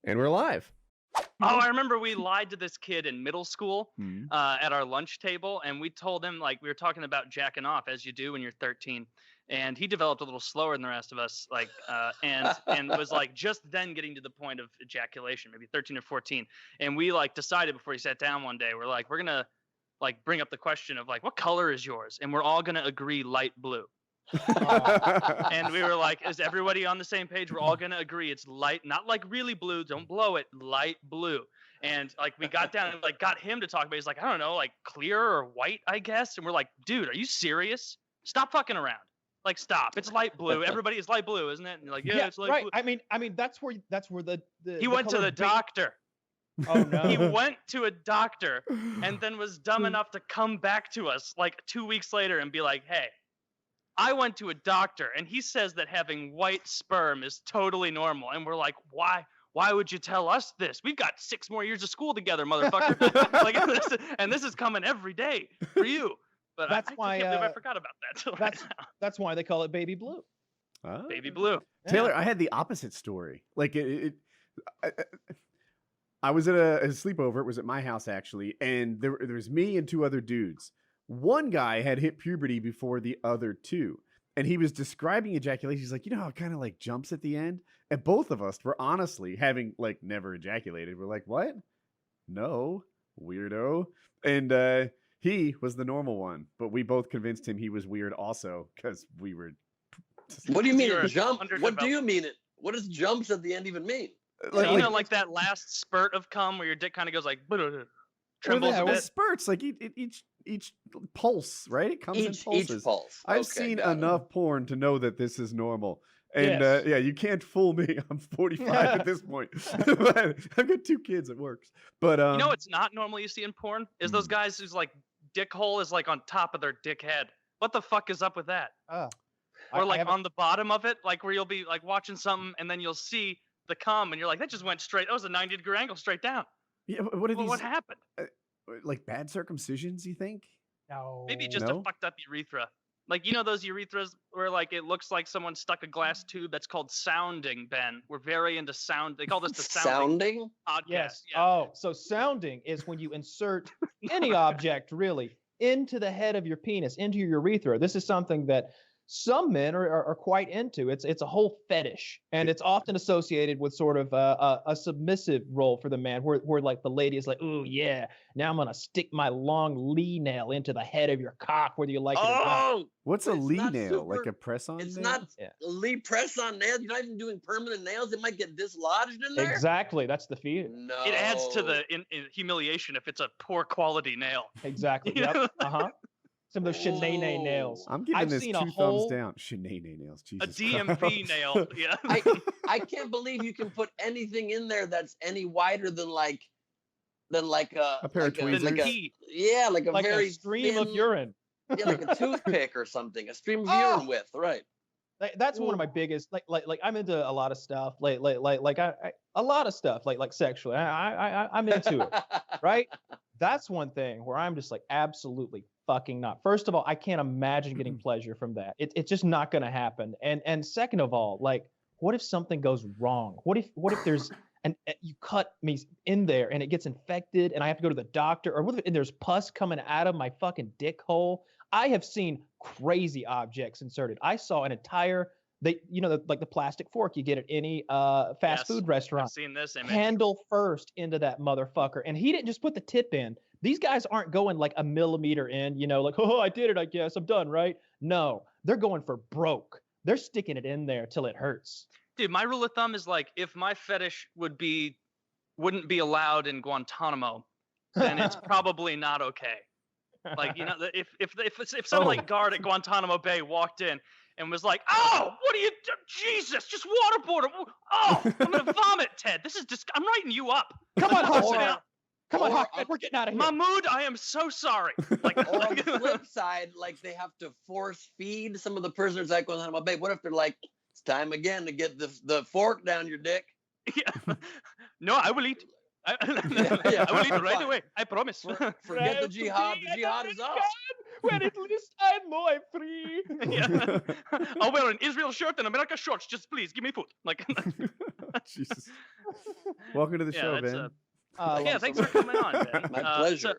And we're live. Oh, I remember we lied to this kid in middle school at our lunch table, and we told him, like, we were talking about jacking off, as you do when you're 13. And he developed a little slower than the rest of us, like, and was like just then getting to the point of ejaculation, maybe 13 or 14. And we like decided before he sat down one day, we're like, we're gonna like bring up the question of like, what color is yours? And we're all gonna agree light blue. And we were like, is everybody on the same page? We're all gonna agree it's light, not like really blue, don't blow it, light blue. And like we got down and like got him to talk about it. He's like, I don't know, like clear or white, I guess. And we're like, dude, are you serious? Stop fucking around. Like, stop. It's light blue. Everybody is light blue, isn't it? And you're like, yeah, it's light blue. I mean that's where the he went to the doctor. Oh no. He went to a doctor and then was dumb enough to come back to us like 2 weeks later and be like, hey, I went to a doctor and he says that having white sperm is totally normal. And we're like, why? Why would you tell us this? We've got 6 more years of school together, motherfucker. Like, this is coming every day for you. But that's I can't believe I forgot about that. That's why they call it baby blue. Baby blue. Taylor, yeah. I had the opposite story. Like I was at a sleepover. It was at my house actually, and there was me and 2 other dudes. One guy had hit puberty before the other 2, and he was describing ejaculation. He's like, you know how it kind of like jumps at the end? And both of us were honestly having like never ejaculated. We're like, what? No, weirdo. And he was the normal one, but we both convinced him he was weird also because we were. What do you mean it jump? What do you mean it? What does jumps at the end even mean? Like that last spurt of cum where your dick kind of goes like trembles a bit. Spurts like each pulse, right? It comes in pulses. Each pulse. I've seen enough porn to know that this is normal. And yeah, you can't fool me. I'm 45 at this point. I've got 2 kids. It works. But you know what's not normal you see in porn is those guys whose like dick hole is like on top of their dick head. What the fuck is up with that? Or like on the bottom of it, like where you'll be like watching something and then you'll see the cum and you're like, that just went straight. That was a 90-degree angle straight down. Yeah, what happened? Like bad circumcisions, you think? No. Maybe just a fucked up urethra. Like, you know those urethras where like it looks like someone stuck a glass tube? That's called sounding, Ben. We're very into sound. They call this the sounding podcast. Yes. Yeah. Oh, so sounding is when you insert any object really into the head of your penis, into your urethra. This is something that some men are quite into. It's a whole fetish, and it's often associated with sort of a submissive role for the man, where like the lady is like, "Ooh, yeah, now I'm gonna stick my long lee nail into the head of your cock, whether you like it or not." What's a lee nail? Like a press-on nail? It's not a lee press-on nail. You're not even doing permanent nails. It might get dislodged in there. Exactly. That's the fear. No. It adds to the humiliation if it's a poor quality nail. Exactly. Yep. Some of those shenane nails. I'm giving this 2 thumbs down. Shenane nails. Jesus a DMV nail. Yeah. I can't believe you can put anything in there that's any wider than like a pair of tweezers. like a very a stream thin, of urine. Yeah, like a toothpick or something. A stream of urine width, right? That's one of my biggest like I'm into a lot of stuff a lot of stuff like sexually. I'm into it, right? That's one thing where I'm just like absolutely fucking not. First of all, I can't imagine getting pleasure from that. It's just not going to happen. And second of all, like, what if something goes wrong? What if there's you cut me in there and it gets infected and I have to go to the doctor, or what if there's pus coming out of my fucking dick hole? I have seen crazy objects inserted. I saw an entire the plastic fork you get at any fast food restaurant. I've seen this image. Handle first into that motherfucker. And he didn't just put the tip in. These guys aren't going like a millimeter in, like, oh, I did it, I guess, I'm done, right? No, they're going for broke. They're sticking it in there till it hurts. Dude, my rule of thumb is like, if my fetish wouldn't be allowed in Guantanamo, then it's probably not okay. Like, if some like guard at Guantanamo Bay walked in and was like, "Oh, what are you? Jesus, just waterboard him. Oh, I'm gonna vomit, Ted. This is just. I'm writing you up. Come on, Hawkman. Come on, Hawkman. We're getting out of here. Mahmoud, I am so sorry." Like, on the flip side, like they have to force feed some of the prisoners at Guantanamo Bay. What if they're like, "It's time again to get the fork down your dick"? Yeah. No, I will eat. I will eat right away. I promise. Forget the jihad. The jihad is off. Well, at least I know I'm free. Yeah. I'll wear an Israel shirt and America shorts. Just please give me food. Like, Jesus. Welcome to the show, that's Ben. yeah, thanks for coming on, Ben. My So, pleasure.